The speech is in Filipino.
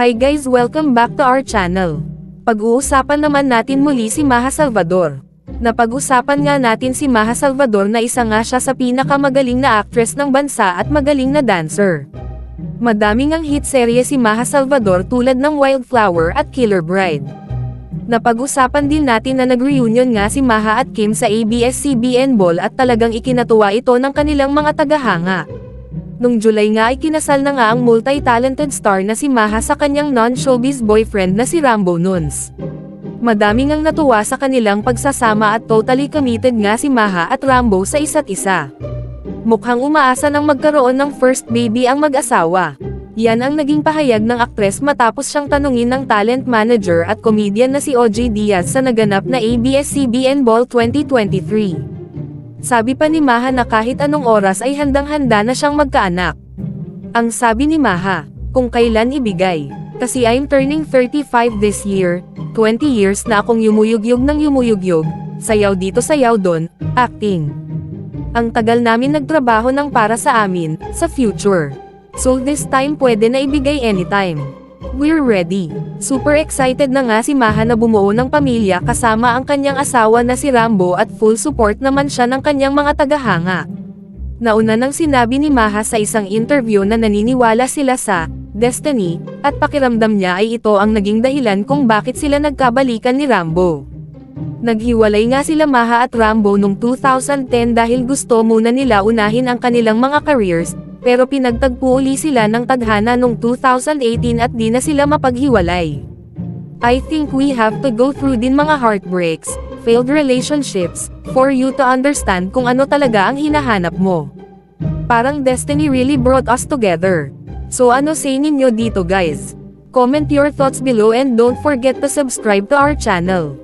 Hi guys, welcome back to our channel. Pag-uusapan naman natin muli si Maja Salvador. Napag-usapan nga natin si Maja Salvador na isa nga siya sa pinakamagaling na actress ng bansa at magaling na dancer. Madaming ang hit serye si Maja Salvador tulad ng Wildflower at Killer Bride. Napag-usapan din natin na nag-reunion nga si Maja at Kim sa ABS-CBN Ball at talagang ikinatuwa ito ng kanilang mga tagahanga. Nung July nga ay kinasal na nga ang multi-talented star na si Maja sa kanyang non-showbiz boyfriend na si Rambo Nunes. Madaming ang natuwa sa kanilang pagsasama at totally committed nga si Maja at Rambo sa isa't isa. Mukhang umaasa ng magkaroon ng first baby ang mag-asawa. Yan ang naging pahayag ng aktres matapos siyang tanungin ng talent manager at comedian na si OJ Diaz sa naganap na ABS-CBN Ball 2023. Sabi pa ni Maja na kahit anong oras ay handang-handa na siyang magkaanak. Ang sabi ni Maja, kung kailan ibigay, kasi I'm turning 35 this year, 20 years na akong yumuyugyug ng yumuyugyug, sayaw dito sayaw doon, acting. Ang tagal namin nagtrabaho ng para sa amin, sa future. So this time pwede na ibigay anytime. We're ready. Super excited na nga si Maja na bumuo ng pamilya kasama ang kanyang asawa na si Rambo at full support naman siya ng kanyang mga tagahanga. Nauna nang sinabi ni Maja sa isang interview na naniniwala sila sa destiny, at pakiramdam niya ay ito ang naging dahilan kung bakit sila nagkabalikan ni Rambo. Naghiwalay nga sila Maja at Rambo noong 2010 dahil gusto muna nila unahin ang kanilang mga careers, pero pinagtagpo uli sila ng tadhana noong 2018 at di na sila mapaghiwalay. I think we have to go through din mga heartbreaks, failed relationships, for you to understand kung ano talaga ang hinahanap mo. Parang destiny really brought us together. So ano say ninyo dito guys? Comment your thoughts below and don't forget to subscribe to our channel.